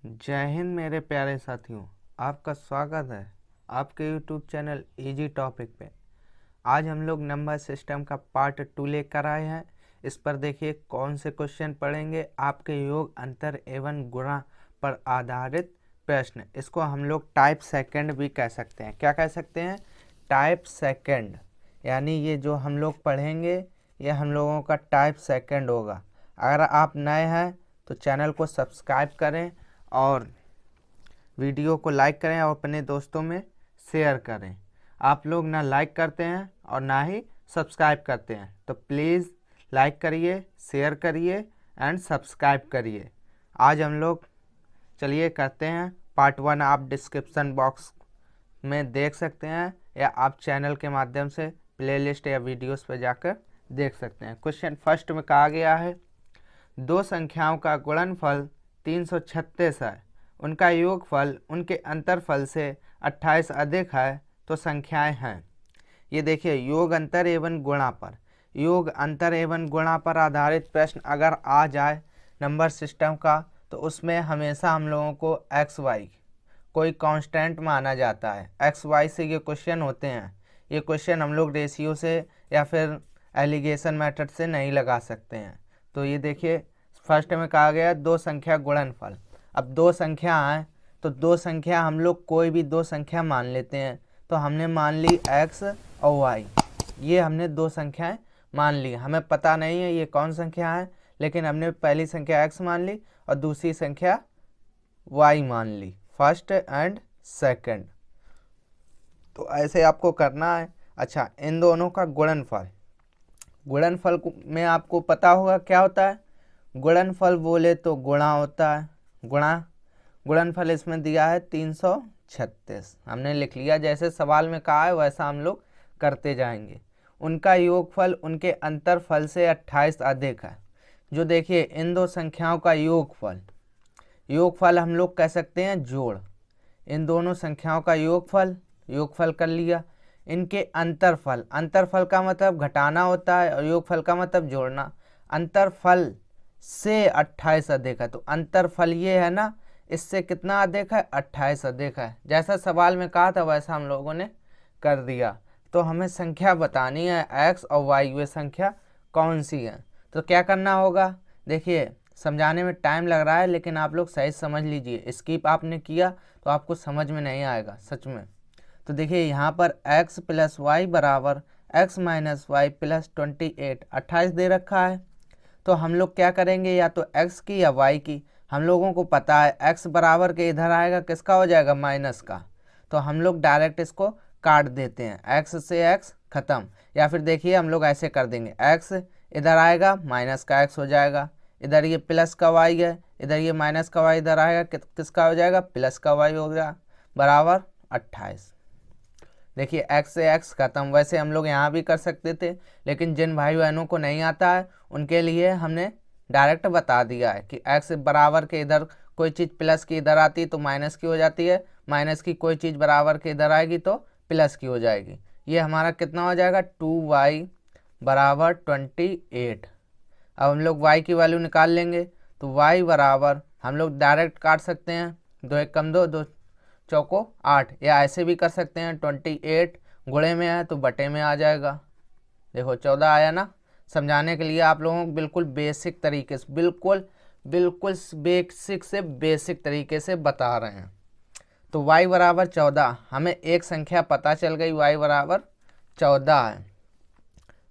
जय हिंद मेरे प्यारे साथियों। आपका स्वागत है आपके यूट्यूब चैनल इजी टॉपिक पे। आज हम लोग नंबर सिस्टम का पार्ट 2 लेकर आए हैं। इस पर देखिए कौन से क्वेश्चन पढ़ेंगे। आपके योग अंतर एवं गुणा पर आधारित प्रश्न। इसको हम लोग टाइप सेकंड भी कह सकते हैं। क्या कह सकते हैं? Type second. यानी ये जो हम लोग पढ़ेंगे ये हम लोगों का टाइप सेकंड होगा। अगर आप नए हैं तो चैनल को सब्सक्राइब करें और वीडियो को लाइक करें और अपने दोस्तों में शेयर करें। आप लोग ना लाइक करते हैं और ना ही सब्सक्राइब करते हैं, तो प्लीज़ लाइक करिए, शेयर करिए एंड सब्सक्राइब करिए। आज हम लोग चलिए करते हैं पार्ट 1। आप डिस्क्रिप्शन बॉक्स में देख सकते हैं या आप चैनल के माध्यम से प्लेलिस्ट या वीडियोस पर जाकर देख सकते हैं। क्वेश्चन फर्स्ट में कहा गया है, दो संख्याओं का गुणनफल 336 है, उनका योगफल उनके अंतरफल से 28 अधिक है, तो संख्याएं हैं। ये देखिए योग अंतर एवं गुणा पर, योग अंतर एवं गुणा पर आधारित प्रश्न अगर आ जाए नंबर सिस्टम का, तो उसमें हमेशा हम लोगों को एक्स वाई कोई कांस्टेंट माना जाता है। एक्स वाई से ये क्वेश्चन होते हैं। ये क्वेश्चन हम लोग रेशियो से या फिर एलिगेशन मेथड से नहीं लगा सकते हैं। तो ये देखिए फर्स्ट में कहा गया दो संख्या गुणनफल। अब दो संख्या हैं तो दो संख्या हम लोग कोई भी दो संख्या मान लेते हैं। तो हमने मान ली एक्स और वाई, ये हमने दो संख्याएं मान ली। हमें पता नहीं है ये कौन संख्या है, लेकिन हमने पहली संख्या एक्स मान ली और दूसरी संख्या वाई मान ली, फर्स्ट एंड सेकंड। तो ऐसे आपको करना है। अच्छा, इन दोनों का गुणनफल, गुणनफल में आपको पता होगा क्या होता है। गुणनफल बोले तो गुणा होता है, गुणनफल इसमें दिया है 336, हमने लिख लिया। जैसे सवाल में कहा है वैसा हम लोग करते जाएंगे। उनका योगफल उनके अंतरफल से 28 अधिक है। जो देखिए इन दो संख्याओं का योगफल, योगफल हम लोग कह सकते हैं जोड़। इन दोनों संख्याओं का योगफल कर लिया। इनके अंतरफल, अंतरफल का मतलब घटाना होता है और योगफल का मतलब जोड़ना। अंतरफल से 28 अधिक है, तो अंतरफल ये है ना, इससे कितना अधिक है? 28 अधिक है। जैसा सवाल में कहा था वैसा हम लोगों ने कर दिया। तो हमें संख्या बतानी है एक्स और वाई, वे संख्या कौन सी है। तो क्या करना होगा, देखिए समझाने में टाइम लग रहा है लेकिन आप लोग सही समझ लीजिए। स्किप आपने किया तो आपको समझ में नहीं आएगा सच में। तो देखिए यहाँ पर x प्लस वाई बराबर x माइनस वाई प्लस 28, 28 दे रखा है। तो हम लोग क्या करेंगे, या तो x की या y की। हम लोगों को पता है x बराबर के इधर आएगा किसका हो जाएगा? माइनस का। तो हम लोग डायरेक्ट इसको काट देते हैं, x से x खत्म। या फिर देखिए हम लोग ऐसे कर देंगे, x इधर आएगा माइनस का x हो जाएगा, इधर ये प्लस का y है, इधर ये माइनस का y इधर आएगा, किसका हो जाएगा? प्लस का y हो गया, बराबर 28। देखिए x से x खत्म। वैसे हम लोग यहाँ भी कर सकते थे, लेकिन जिन भाई बहनों को नहीं आता है उनके लिए हमने डायरेक्ट बता दिया है कि x बराबर के इधर कोई चीज़ प्लस की इधर आती है तो माइनस की हो जाती है, माइनस की कोई चीज़ बराबर के इधर आएगी तो प्लस की हो जाएगी। ये हमारा कितना हो जाएगा? 2y बराबर 28। अब हम लोग y की वैल्यू निकाल लेंगे, तो y बराबर हम लोग डायरेक्ट काट सकते हैं, 2 एक कम 2, 2 चौको 8, या ऐसे भी कर सकते हैं 28 गुणे में है तो बटे में आ जाएगा। देखो 14 आया ना। समझाने के लिए आप लोगों को बिल्कुल बेसिक तरीके से, बिल्कुल बेसिक से बेसिक तरीके से बता रहे हैं। तो y बराबर 14, हमें एक संख्या पता चल गई, y बराबर 14 है।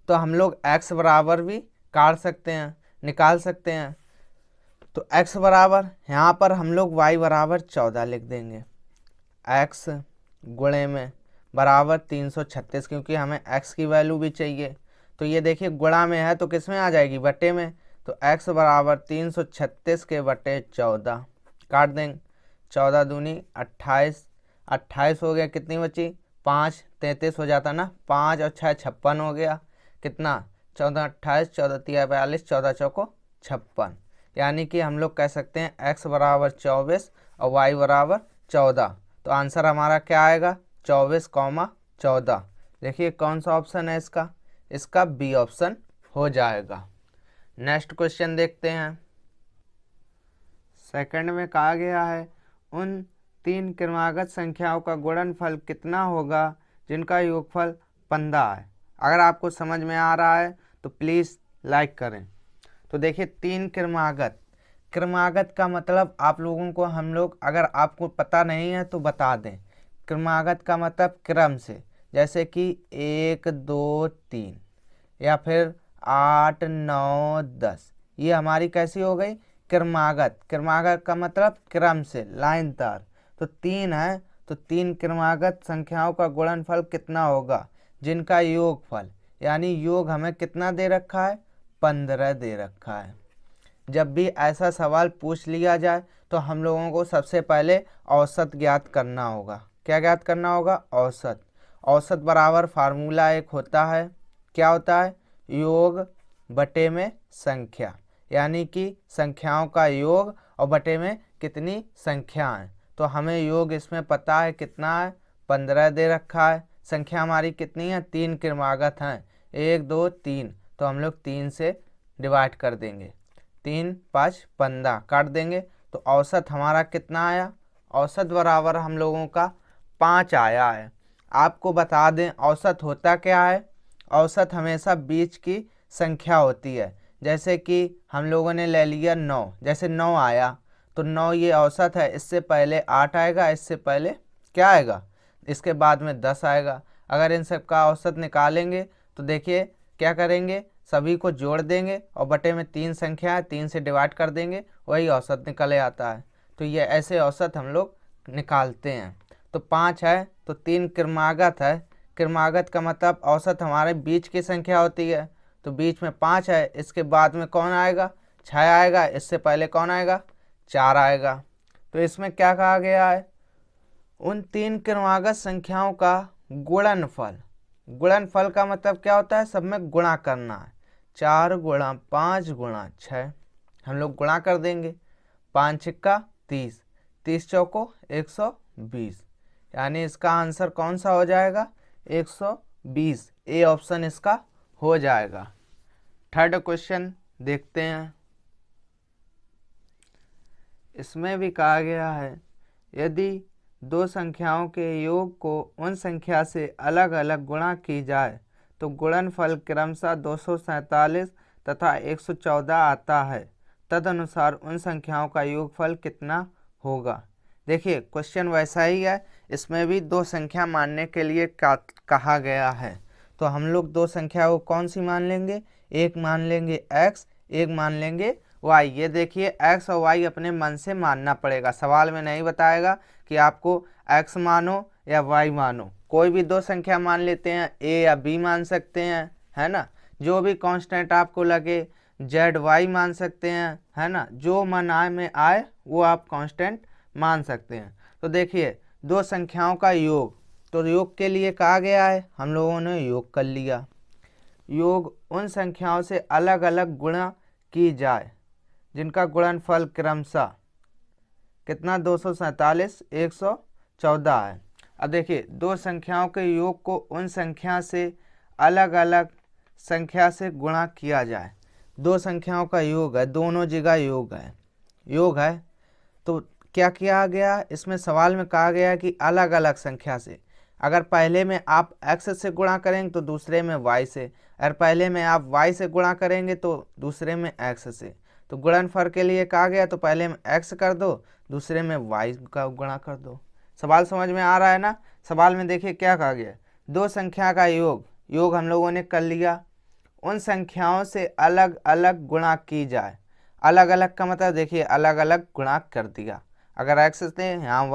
तो हम लोग x बराबर भी काट सकते हैं, निकाल सकते हैं। तो x बराबर यहाँ पर हम लोग y बराबर 14 लिख देंगे, x गुणे में बराबर 336, क्योंकि हमें x की वैल्यू भी चाहिए। तो ये देखिए गुणा में है तो किस में आ जाएगी? बटे में। तो x बराबर 336 के बटे 14 काट देंगे, 14 दूनी 28, 28 हो गया, कितनी बची? 5, 33 हो जाता ना, 5 और 6 56 हो गया। कितना? 14 28, 14 3 42, 14 चौको 56। यानी कि हम लोग कह सकते हैं x बराबर 24 और y बराबर 14। तो आंसर हमारा क्या आएगा? 24,14। देखिए कौन सा ऑप्शन है इसका? इसका बी ऑप्शन हो जाएगा। नेक्स्ट क्वेश्चन देखते हैं। सेकंड में कहा गया है उन 3 क्रमागत संख्याओं का गुणनफल कितना होगा जिनका योगफल 15 है। अगर आपको समझ में आ रहा है तो प्लीज़ लाइक करें। तो देखिए 3 क्रमागत, क्रमागत का मतलब आप लोगों को हम लोग, अगर आपको पता नहीं है तो बता दें। क्रमागत का मतलब क्रम से, जैसे कि 1 2 3 या फिर 8 9 10, ये हमारी कैसी हो गई क्रमागत। क्रमागत का मतलब क्रम से, लाइन तार। तो 3 है तो 3 क्रमागत संख्याओं का गुणनफल कितना होगा जिनका योगफल, यानी योग हमें कितना दे रखा है 15 दे रखा है। जब भी ऐसा सवाल पूछ लिया जाए तो हम लोगों को सबसे पहले औसत ज्ञात करना होगा। क्या ज्ञात करना होगा? औसत। औसत बराबर फार्मूला एक होता है, क्या होता है? योग बटे में संख्या, यानी कि संख्याओं का योग और बटे में कितनी संख्या है। तो हमें योग इसमें पता है कितना है, 15 दे रखा है। संख्या हमारी कितनी है? 3 क्रमागत हैं, 1 2 3, तो हम लोग 3 से डिवाइड कर देंगे। 3 5 15 काट देंगे तो औसत हमारा कितना आया? औसत बराबर हम लोगों का 5 आया है। आपको बता दें औसत होता क्या है? औसत हमेशा बीच की संख्या होती है। जैसे कि हम लोगों ने ले लिया 9, जैसे 9 आया तो 9 ये औसत है, इससे पहले 8 आएगा, इससे पहले क्या आएगा? इसके बाद में 10 आएगा। अगर इन सब का औसत निकालेंगे तो देखिए क्या करेंगे, सभी को जोड़ देंगे और बटे में 3 संख्या है, 3 से डिवाइड कर देंगे, वही औसत निकले आता है। तो ये ऐसे औसत हम लोग निकालते हैं। तो 5 है तो 3 क्रमागत है। क्रमागत का मतलब औसत हमारे बीच की संख्या होती है, तो बीच में 5 है, इसके बाद में कौन आएगा? 6 आएगा, इससे पहले कौन आएगा? 4 आएगा। तो इसमें क्या कहा गया है? उन 3 क्रमागत संख्याओं का गुणनफल। गुणनफल का मतलब क्या होता है? सब में गुणा करना है। 4 गुणा 5 गुणा 6 हम लोग गुणा कर देंगे। 5 छिक्का 30, 30 चौको 120, यानी इसका आंसर कौन सा हो जाएगा? 120। ए ऑप्शन इसका हो जाएगा। थर्ड क्वेश्चन देखते हैं। इसमें भी कहा गया है यदि 2 संख्याओं के योग को उन संख्या से अलग अलग गुणा की जाए तो गुणनफल क्रमशः 247 तथा 114 आता है। तदनुसार उन संख्याओं का योगफल कितना होगा? देखिए क्वेश्चन वैसा ही है, इसमें भी 2 संख्या मानने के लिए कहा गया है। तो हम लोग 2 संख्या को कौन सी मान लेंगे? एक मान लेंगे x, एक मान लेंगे y। ये देखिए x और y अपने मन से मानना पड़ेगा, सवाल में नहीं बताएगा कि आपको x मानो या y मानो। कोई भी 2 संख्या मान लेते हैं, a या b मान सकते हैं, है ना। जो भी कांस्टेंट आपको लगे, z y मान सकते हैं, है ना। जो मन आए में आए वो आप कांस्टेंट मान सकते हैं। तो देखिए 2 संख्याओं का योग, तो योग के लिए कहा गया है, हम लोगों ने योग कर लिया। योग उन संख्याओं से अलग अलग गुणा की जाए जिनका गुणनफल क्रमशः कितना? 247 114 है। अब देखिए 2 संख्याओं के योग को उन संख्या से अलग अलग संख्या से गुणा किया जाए। 2 संख्याओं का योग है, दोनों जगह योग है तो क्या किया गया? इसमें सवाल में कहा गया कि अलग अलग संख्या से। अगर पहले में आप x से गुणा करेंगे तो दूसरे में y से, अगर पहले में आप y से गुणा करेंगे तो दूसरे में x से। तो गुणनफल के लिए कहा गया तो पहले में x कर दो, दूसरे में y का गुणा कर दो। सवाल समझ में आ रहा है ना? सवाल में देखिए क्या कहा गया, 2 संख्या का योग हम लोगों ने कर लिया, उन संख्याओं से अलग अलग गुणा की जाए। अलग अलग का मतलब देखिए अलग अलग गुणा कर दिया। अगर x से यहाँ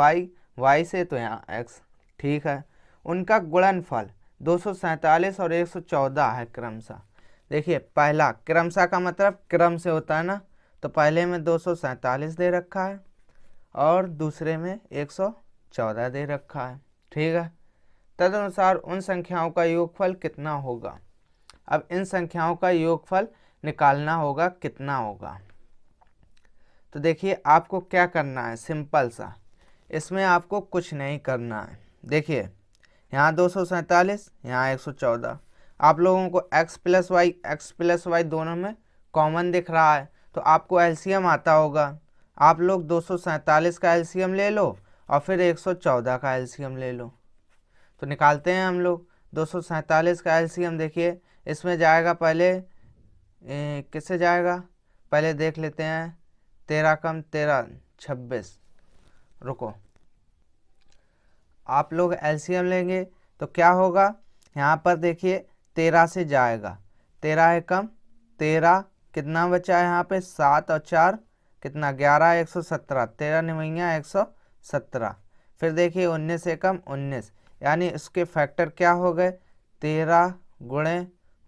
y से तो यहाँ x, ठीक है। उनका गुणनफल 247 और 114 है क्रमशः। देखिए पहला क्रमशः का मतलब क्रम से होता है ना, तो पहले में 247 दे रखा है और दूसरे में 114 दे रखा है, ठीक है। तदनुसार उन संख्याओं का योगफल कितना होगा? अब इन संख्याओं का योगफल निकालना होगा, कितना होगा? तो देखिए आपको क्या करना है, सिंपल सा, इसमें आपको कुछ नहीं करना है। देखिए यहाँ 247, यहाँ 114, आप लोगों को x प्लस वाई दोनों में कॉमन दिख रहा है, तो आपको एलसीएम आता होगा। आप लोग 247 का एलसीएम ले लो और फिर 114 का एलसीएम ले लो। तो निकालते हैं हम लोग 247 का एलसीएम। देखिए इसमें जाएगा पहले किससे जाएगा, पहले देख लेते हैं। 13 कम 13 26। रुको, आप लोग एलसीएम लेंगे तो क्या होगा, यहाँ पर देखिए 13 से जाएगा, 13 एकम 13, कितना बचा है यहाँ पे 7 और 4 कितना 11, 117, 13 निमैया 117। फिर देखिए 19 एकम 19, यानी इसके फैक्टर क्या हो गए 13 गुणे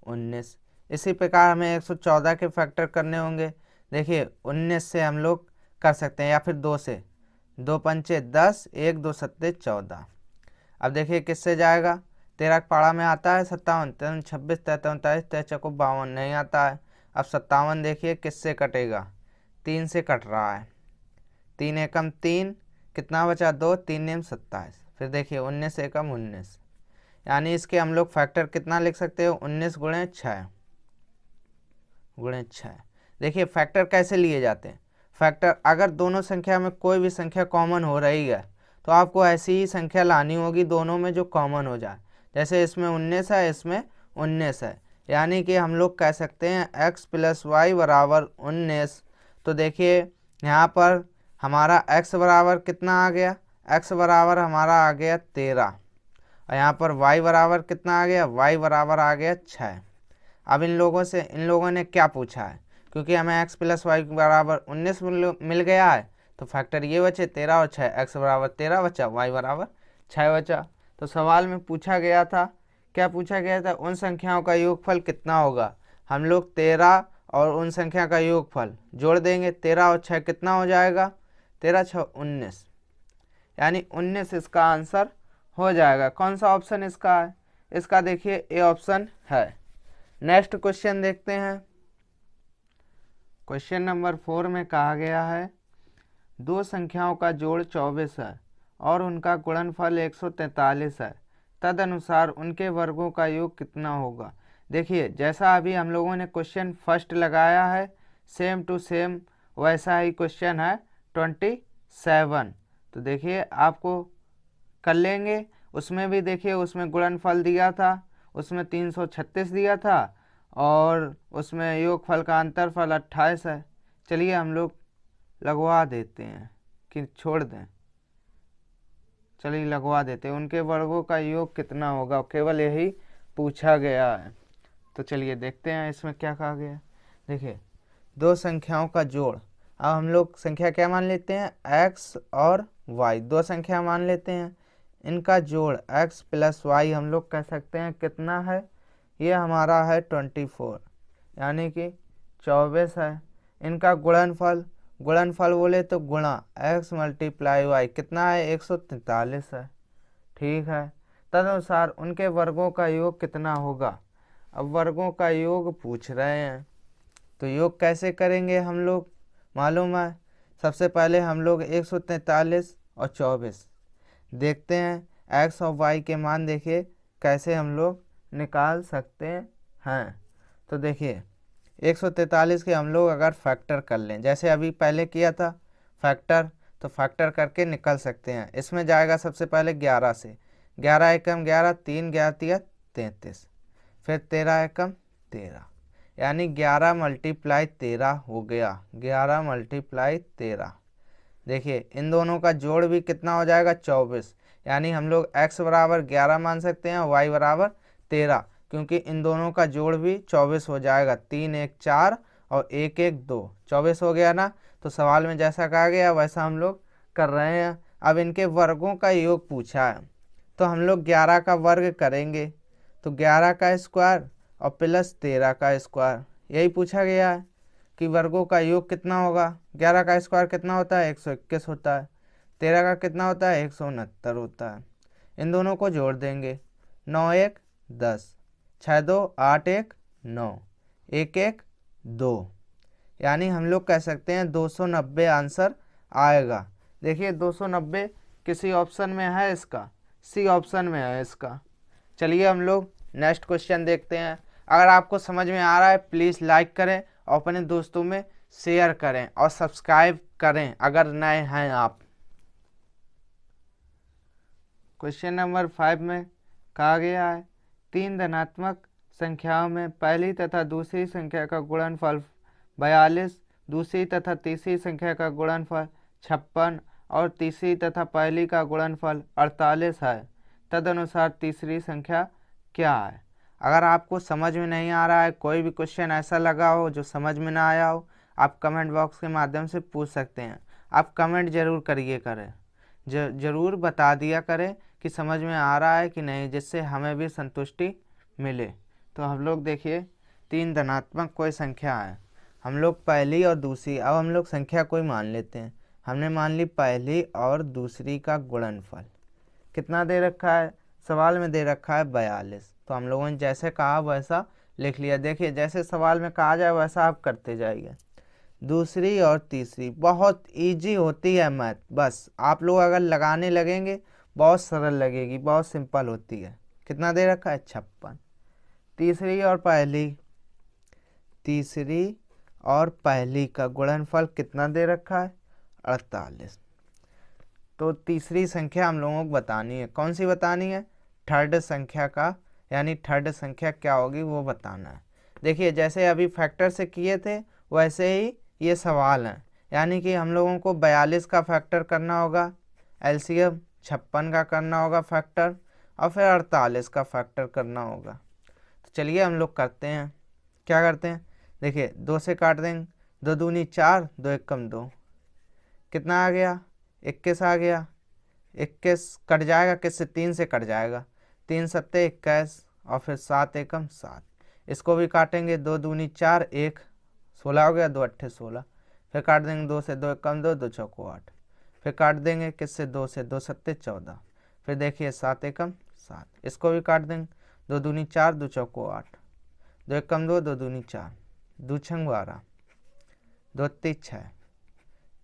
19। इसी प्रकार हमें 114 के फैक्टर करने होंगे। देखिए 19 से हम लोग कर सकते हैं या फिर 2 से, 2 पंचे 10, 1 2 सत्ते 14। अब देखिए किससे जाएगा, 13 पाड़ा में आता है 57, 3 26, 33 39, 3 चौको 52 नहीं आता है। अब 57 देखिए किससे कटेगा, 3 से कट रहा है, 3 एकम 3, कितना बचा 2, 3 नेम 27। फिर देखिए 19 एकम 19, यानी इसके हम लोग फैक्टर कितना लिख सकते हो 19 गुणे 6 गुणे 6। देखिए फैक्टर कैसे लिए जाते हैं, फैक्टर अगर दोनों संख्या में कोई भी संख्या कॉमन हो रही है तो आपको ऐसी ही संख्या लानी होगी दोनों में जो कॉमन हो जाए। जैसे इसमें 19 है, इसमें 19 है, यानी कि हम लोग कह सकते हैं x + y बराबर 19। तो देखिए यहाँ पर हमारा x बराबर कितना आ गया, x बराबर हमारा आ गया 13, और यहाँ पर y बराबर कितना आ गया, y बराबर आ गया 6। अब इन लोगों ने क्या पूछा है, क्योंकि हमें x + y बराबर 19 मिल गया है तो फैक्टर ये बचे 13 और 6, x बराबर 13 बचा, y बराबर 6 बचा। तो सवाल में पूछा गया था, क्या पूछा गया था, उन संख्याओं का योगफल कितना होगा। हम लोग 13 और उन संख्या का योगफल जोड़ देंगे, 13 और 6 कितना हो जाएगा, 13 6 19, यानी 19 इसका आंसर हो जाएगा। कौन सा ऑप्शन इसका है, इसका देखिए ए ऑप्शन है। नेक्स्ट क्वेश्चन देखते हैं। क्वेश्चन नंबर 4 में कहा गया है दो संख्याओं का जोड़ 24 है और उनका गुणनफल 143 है, तदनुसार उनके वर्गों का योग कितना होगा। देखिए जैसा अभी हम लोगों ने क्वेश्चन फर्स्ट लगाया है सेम टू सेम वैसा ही क्वेश्चन है 27। तो देखिए आपको कर लेंगे, उसमें भी देखिए उसमें गुणनफल दिया था, उसमें 336 दिया था और उसमें योगफल का अंतरफल 28 है। चलिए हम लोग लगवा देते हैं कि छोड़ दें, चलिए लगवा देते हैं। उनके वर्गों का योग कितना होगा, केवल यही पूछा गया है। तो चलिए देखते हैं इसमें क्या कहा गया। देखिए दो संख्याओं का जोड़, अब हम लोग संख्या क्या मान लेते हैं x और y, दो संख्या मान लेते हैं, इनका जोड़ x + y हम लोग कह सकते हैं कितना है, ये हमारा है 24, यानी कि 24 है। इनका गुणनफल बोले तो गुणा x × y कितना है 143 है, ठीक है। तदनुसार उनके वर्गों का योग कितना होगा। अब वर्गों का योग पूछ रहे हैं तो योग कैसे करेंगे हम लोग, मालूम है। सबसे पहले हम लोग 143 और 24 देखते हैं, x और y के मान देखिए कैसे हम लोग निकाल सकते हैं। तो देखिए 143 के हम लोग अगर फैक्टर कर लें, जैसे अभी पहले किया था फैक्टर, तो फैक्टर करके निकल सकते हैं। इसमें जाएगा सबसे पहले 11 से, 11 एकम 11, 3 11 3 33, फिर 13 एकम 13, यानी 11 × 13 हो गया, 11 × 13। देखिए इन दोनों का जोड़ भी कितना हो जाएगा 24, यानी हम लोग x बराबर 11 मान सकते हैं, y बराबर 13, क्योंकि इन दोनों का जोड़ भी 24 हो जाएगा। 3 1 4 और 1 1 2, 24 हो गया ना। तो सवाल में जैसा कहा गया वैसा हम लोग कर रहे हैं। अब इनके वर्गों का योग पूछा है तो हम लोग 11 का वर्ग करेंगे, तो 11 का स्क्वायर और प्लस 13 का स्क्वायर, यही पूछा गया है कि वर्गों का योग कितना होगा। 11 का स्क्वायर कितना होता है 121 होता है, 13 का कितना होता है 169 होता है। इन दोनों को जोड़ देंगे, 9 1 10, 6 2 8 1 9, 1 1 2, यानी हम लोग कह सकते हैं 290 आंसर आएगा। देखिए 290 किसी ऑप्शन में है इसका, सी ऑप्शन में है इसका। चलिए हम लोग नेक्स्ट क्वेश्चन देखते हैं। अगर आपको समझ में आ रहा है प्लीज़ लाइक करें और अपने दोस्तों में शेयर करें और सब्सक्राइब करें अगर नए हैं आप। क्वेश्चन नंबर 5 में कहा गया है 3 धनात्मक संख्याओं में पहली तथा दूसरी संख्या का गुणनफल 42, दूसरी तथा तीसरी संख्या का गुणनफल 56 और तीसरी तथा पहली का गुणनफल 48 है। तदनुसार तीसरी संख्या क्या है। अगर आपको समझ में नहीं आ रहा है, कोई भी क्वेश्चन ऐसा लगा हो जो समझ में ना आया हो, आप कमेंट बॉक्स के माध्यम से पूछ सकते हैं। आप कमेंट जरूर करिए करें, जरूर बता दिया करें कि समझ में आ रहा है कि नहीं, जिससे हमें भी संतुष्टि मिले। तो हम लोग देखिए 3 धनात्मक कोई संख्या है, हम लोग पहली और दूसरी, अब हम लोग संख्या कोई मान लेते हैं। हमने मान ली पहली और दूसरी का गुणनफल कितना दे रखा है, सवाल में दे रखा है 42। तो हम लोगों ने जैसे कहा वैसा लिख लिया। देखिए जैसे सवाल में कहा जाए वैसा आप करते जाइए। दूसरी और तीसरी बहुत इजी होती है मैथ, बस आप लोग अगर लगाने लगेंगे बहुत सरल लगेगी, बहुत सिंपल होती है। कितना दे रखा है 56। तीसरी और पहली का गुणनफल कितना दे रखा है 48। तो तीसरी संख्या हम लोगों को बतानी है। कौन सी बतानी है, थर्ड संख्या का, यानी थर्ड संख्या क्या होगी वो बताना है। देखिए जैसे अभी फैक्टर से किए थे वैसे ही ये सवाल है, यानी कि हम लोगों को 42 का फैक्टर करना होगा, एलसीएम 56 का करना होगा फैक्टर, और फिर 48 का फैक्टर करना होगा। तो चलिए हम लोग करते हैं। क्या करते हैं, देखिए 2 से काट देंगे, 2 दूनी 4, 2 एकम 2, कितना आ गया 21 आ गया। 21 कट जाएगा किससे, 3 से कट जाएगा, 3 सत्ते 21 और फिर 7 एकम 7। इसको भी काटेंगे, 2 दूनी 4, 1 16 हो गया, 2 अट्ठे 16। फिर काट देंगे 2 से, 2 एकम 2, 2 चौको 8। फिर काट देंगे किससे, 2 से, 2 सत्ते 14। फिर देखिए 7 एकम 7, इसको भी काट देंगे, 2 दूनी 4, 2 चौको 8, 2 एकम 2, 2 दूनी 4, 2 छंग 12, 2 अट्ठी 6,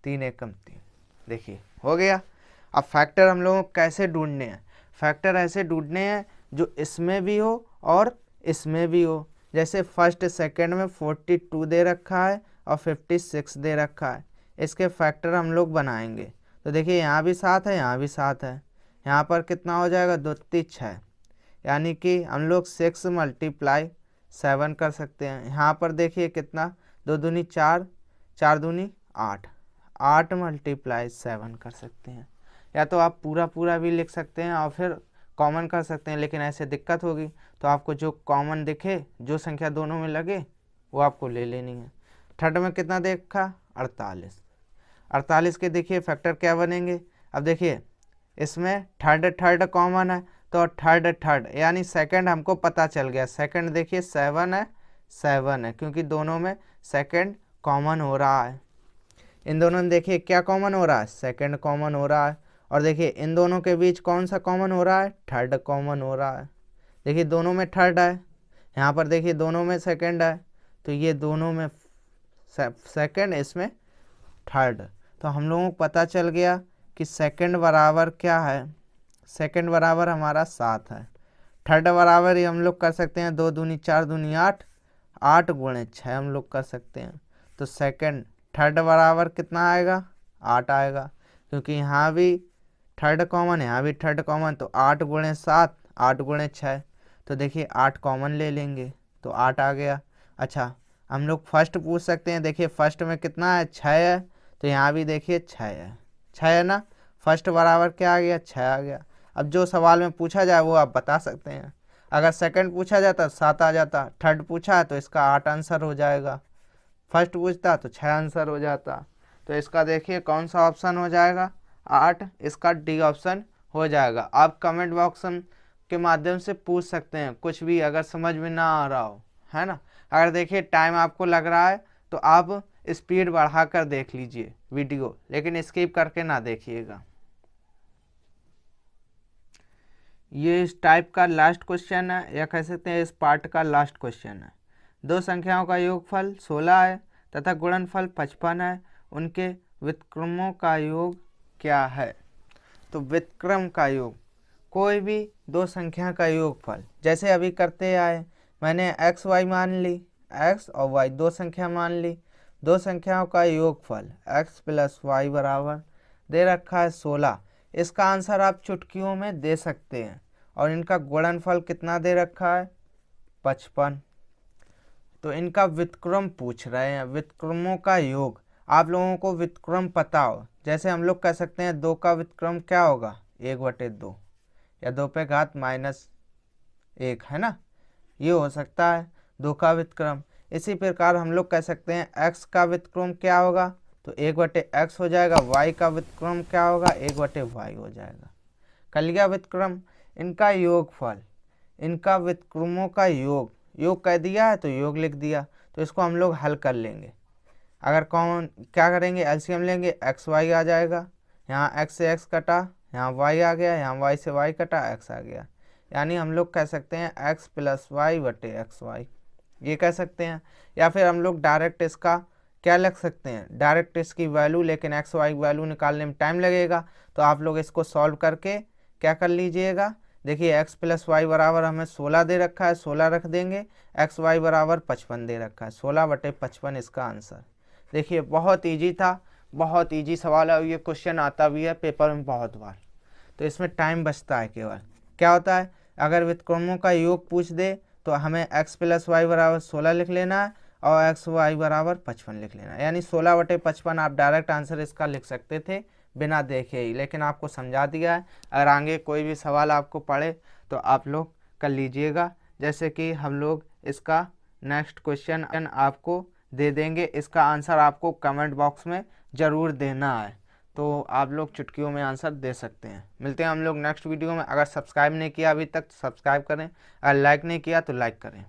3 एकम 3। देखिए हो गया। अब फैक्टर हम लोगों को कैसे ढूंढने हैं, फैक्टर ऐसे ढूंढने हैं जो इसमें भी हो और इसमें भी हो। जैसे फर्स्ट सेकंड में 42 दे रखा है और 56 दे रखा है, इसके फैक्टर हम लोग बनाएंगे। तो देखिए यहाँ भी 7 है, यहाँ भी 7 है, यहाँ पर कितना हो जाएगा 2 अट्ठी 6, यानी कि हम लोग 6 × 7 कर सकते हैं। यहाँ पर देखिए कितना, 2 दूनी 4, 4 दूनी 8, 8 × 7 कर सकते हैं। या तो आप पूरा भी लिख सकते हैं और फिर कॉमन कर सकते हैं, लेकिन ऐसे दिक्कत होगी तो आपको जो कॉमन दिखे, जो संख्या दोनों में लगे वो आपको ले लेनी है। थर्ड में कितना देखा 48, 48 के देखिए फैक्टर क्या बनेंगे। अब देखिए इसमें थर्ड कॉमन है, तो थर्ड यानी सेकंड हमको पता चल गया। सेकंड देखिए 7 है, क्योंकि दोनों में सेकंड कॉमन हो रहा है। इन दोनों में देखिए क्या कॉमन हो रहा है, सेकंड कॉमन हो रहा है। और देखिए इन दोनों के बीच कौन सा कॉमन हो रहा है, थर्ड कॉमन हो रहा है। देखिए दोनों में थर्ड है, यहाँ पर देखिए दोनों में सेकंड है, तो ये दोनों में सेकंड, इसमें थर्ड। तो हम लोगों को पता चल गया कि सेकंड बराबर क्या है, सेकंड बराबर हमारा 7 है। थर्ड बराबर ही हम लोग कर सकते हैं, 2 दूनी 4 दूनी 8, 8 × 6 हम लोग कर सकते हैं। तो सेकंड थर्ड बराबर कितना आएगा 8 आएगा, क्योंकि यहाँ भी थर्ड कॉमन, यहाँ भी थर्ड कॉमन, तो 8 × 7, 8 × 6। तो देखिए 8 कॉमन ले लेंगे तो 8 आ गया। अच्छा हम लोग फर्स्ट पूछ सकते हैं, देखिए फर्स्ट में कितना है 6 है, तो यहाँ भी देखिए 6 है, 6 है ना। फर्स्ट बराबर क्या आ गया 6 आ गया। अब जो सवाल में पूछा जाए वो आप बता सकते हैं। अगर सेकंड पूछा जाता 7 आ जाता, थर्ड पूछा है तो इसका 8 आंसर हो जाएगा, फर्स्ट पूछता तो 6 आंसर हो जाता। तो इसका देखिए कौन सा ऑप्शन हो जाएगा 8, इसका डी ऑप्शन हो जाएगा। आप कमेंट बॉक्स के माध्यम से पूछ सकते हैं कुछ भी अगर समझ में ना आ रहा हो, है ना। अगर देखिए टाइम आपको लग रहा है तो आप स्पीड बढ़ाकर देख लीजिए वीडियो, लेकिन स्किप करके ना देखिएगा। ये इस टाइप का लास्ट क्वेश्चन है, या कह सकते हैं इस पार्ट का लास्ट क्वेश्चन है। 2 संख्याओं का योगफल 16 है तथा गुणनफल 55 है, उनके व्युत्क्रमों का योग क्या है। तो व्युत्क्रम का योग, कोई भी 2 संख्या का योगफल, जैसे अभी करते आए, मैंने x y मान ली, x और y 2 संख्या मान ली, दो संख्याओं का योगफल x प्लस वाई बराबर दे रखा है 16। इसका आंसर आप चुटकियों में दे सकते हैं। और इनका गुणनफल कितना दे रखा है 55। तो इनका व्युत्क्रम पूछ रहे हैं, व्युत्क्रमों का योग। आप लोगों को व्युत्क्रम पता हो, जैसे हम लोग कह सकते हैं 2 का व्युत्क्रम क्या होगा 1/2 या 2 पे घात -1 है ना, ये हो सकता है 2 का व्युत्क्रम। इसी प्रकार हम लोग कह सकते हैं x का व्युत्क्रम क्या होगा, तो 1/x हो जाएगा। y का व्युत्क्रम क्या होगा 1/y हो जाएगा। कर लिया व्युत्क्रम। इनका योगफल, इनका व्युत्क्रमों का योग, योग कह दिया है तो योग लिख दिया। तो इसको हम लोग हल कर लेंगे। अगर क्या करेंगे, एलसीएम लेंगे, एक्स वाई आ जाएगा। यहाँ x से x कटा, यहाँ y आ गया, यहाँ y से y कटा, x आ गया। यानी हम लोग कह सकते हैं x प्लस वाई बटे एक्स वाई, ये कह सकते हैं। या फिर हम लोग डायरेक्ट इसका क्या लिख सकते हैं, डायरेक्ट इसकी वैल्यू, लेकिन एक्स वाई वैल्यू निकालने में टाइम लगेगा, तो आप लोग इसको सॉल्व करके क्या कर लीजिएगा। देखिए x प्लस वाई बराबर हमें 16 दे रखा है, 16 रख देंगे। एक्स वाई बराबर 55 दे रखा है, 16/55 इसका आंसर। देखिए बहुत इजी था, बहुत इजी सवाल है। ये क्वेश्चन आता भी है पेपर में बहुत बार, तो इसमें टाइम बचता है। केवल क्या होता है, अगर व्युत्क्रमों का योग पूछ दे तो हमें x प्लस वाई बराबर 16 लिख लेना है और एक्स वाई बराबर 55 लिख लेना है। यानी 16/55 आप डायरेक्ट आंसर इसका लिख सकते थे बिना देखे ही, लेकिन आपको समझा दिया है। अगर आगे कोई भी सवाल आपको पड़े तो आप लोग कर लीजिएगा। जैसे कि हम लोग इसका नेक्स्ट क्वेश्चन आपको दे देंगे, इसका आंसर आपको कमेंट बॉक्स में ज़रूर देना है, तो आप लोग चुटकियों में आंसर दे सकते हैं। मिलते हैं हम लोग नेक्स्ट वीडियो में। अगर सब्सक्राइब नहीं किया अभी तक तो सब्सक्राइब करें, अगर लाइक नहीं किया तो लाइक करें।